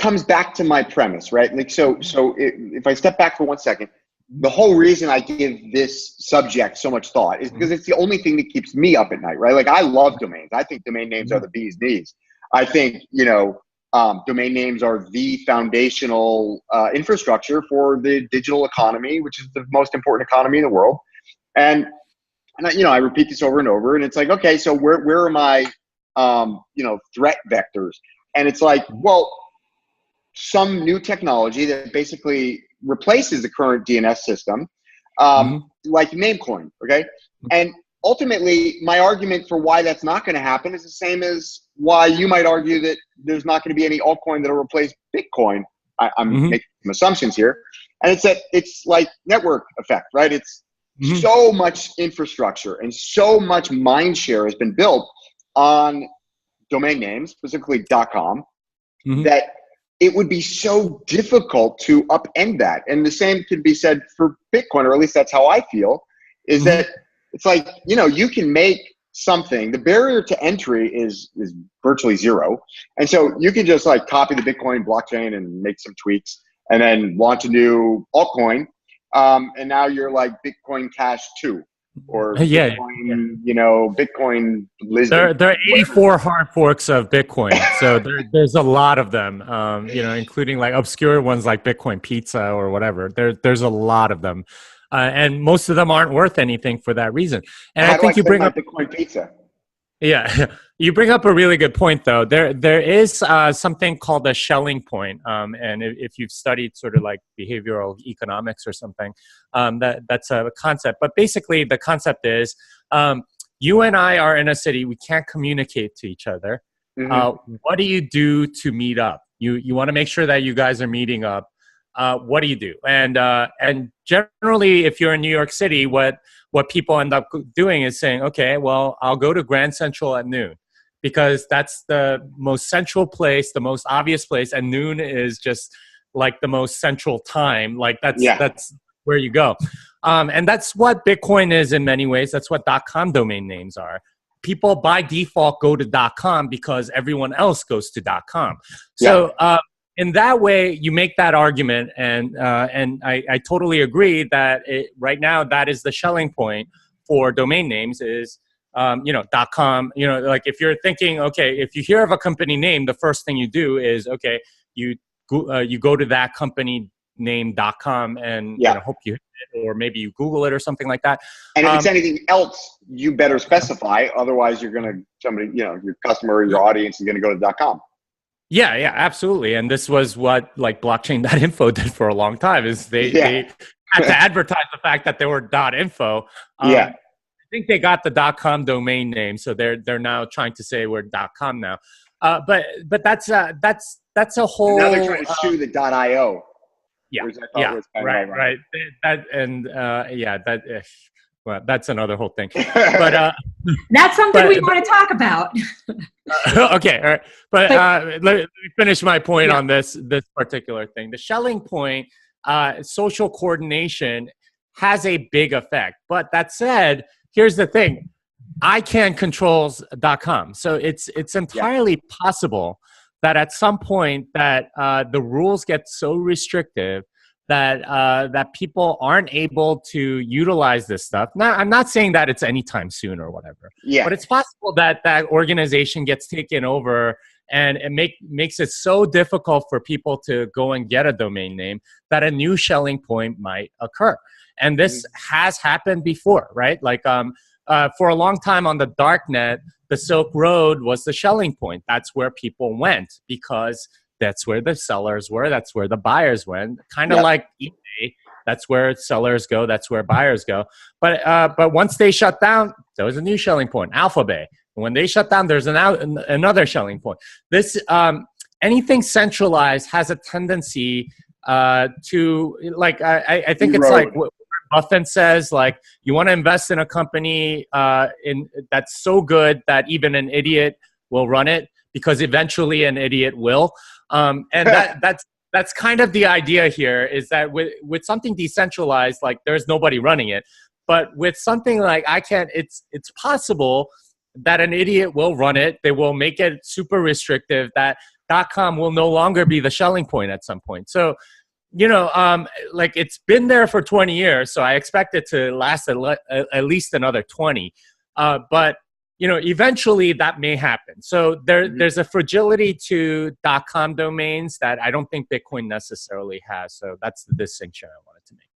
comes back to my premise, right? Like, if I step back for 1 second, the whole reason I give this subject so much thought is because it's the only thing that keeps me up at night, right? Like, I love domains. I think domain names are the bee's knees. I think, domain names are the foundational infrastructure for the digital economy, which is the most important economy in the world. And I repeat this over and over, and it's like, okay, so where are my, threat vectors? And it's like, well, some new technology that basically replaces the current DNS system, like Namecoin, okay? And ultimately, my argument for why that's not going to happen is the same as why you might argue that there's not going to be any altcoin that'll replace Bitcoin. I'm making some assumptions here. And it's like network effect, right? It's so much infrastructure and so much mind share has been built on domain names, specifically .com, that it would be so difficult to upend that. And the same can be said for Bitcoin, or at least that's how I feel, is that it's like, you can make something, the barrier to entry is virtually zero. And so you can just like copy the Bitcoin blockchain and make some tweaks and then launch a new altcoin. And now you're like Bitcoin Cash 2 or Bitcoin, Bitcoin Lisbon. There are 84 hard forks of Bitcoin. So there's a lot of them, including like obscure ones like Bitcoin Pizza or whatever. There's a lot of them. And most of them aren't worth anything for that reason. And I think you bring up Bitcoin Pizza. Yeah, you bring up a really good point, though. There is something called a Schelling point, and if you've studied sort of like behavioral economics or something, that's a concept. But basically, the concept is you and I are in a city, we can't communicate to each other. What do you do to meet up? You want to make sure that you guys are meeting up. What do you do? And generally, if you're in New York City, what people end up doing is saying, okay, well, I'll go to Grand Central at noon because that's the most central place, the most obvious place, and noon is just like the most central time. Like that's where you go. And that's what Bitcoin is in many ways. That's what .com domain names are. People by default go to .com because everyone else goes to .com. So in that way, you make that argument, and I totally agree that right now that is the Schelling point for domain names is .com. Like if you're thinking, okay, if you hear of a company name, the first thing you do is you go to that company name .com and hope you hit it, or maybe you Google it or something like that. And if it's anything else, you better specify. Otherwise, your customer or your audience is going to go to .com. Yeah, absolutely. And this was what like blockchain.info did for a long time is they had to advertise the fact that they were .info. I think they got the .com domain name, so they're now trying to say we're .com now. But that's a whole. And now they're trying to sue the .io. Right. Well, that's another whole thing. But that's something we want to talk about. Okay, all right. But let me finish my point on this particular thing. The Schelling point, social coordination has a big effect. But that said, here's the thing. ICANN controls .com. So it's entirely possible that at some point that the rules get so restrictive that people aren't able to utilize this stuff. Now, I'm not saying that it's anytime soon or whatever. But it's possible that that organization gets taken over and it makes it so difficult for people to go and get a domain name that a new Schelling point might occur. And this has happened before, right? Like for a long time on the darknet, the Silk Road was the Schelling point. That's where people went because that's where the sellers were. That's where the buyers went. Kind of like eBay. That's where sellers go. That's where buyers go. But once they shut down, there was a new Schelling point, Alphabet. And when they shut down, there's another Schelling point. This anything centralized has a tendency to like. I think it's like what Buffett says. Like you want to invest in a company that's so good that even an idiot will run it because eventually an idiot will. And that's kind of the idea here is that with something decentralized, like there's nobody running it, but with something like it's possible that an idiot will run it. They will make it super restrictive that .com will no longer be the Schelling point at some point. So, like it's been there for 20 years, so I expect it to last at least another 20. But eventually that may happen. So there's a fragility to .com domains that I don't think Bitcoin necessarily has. So that's the distinction I wanted to make.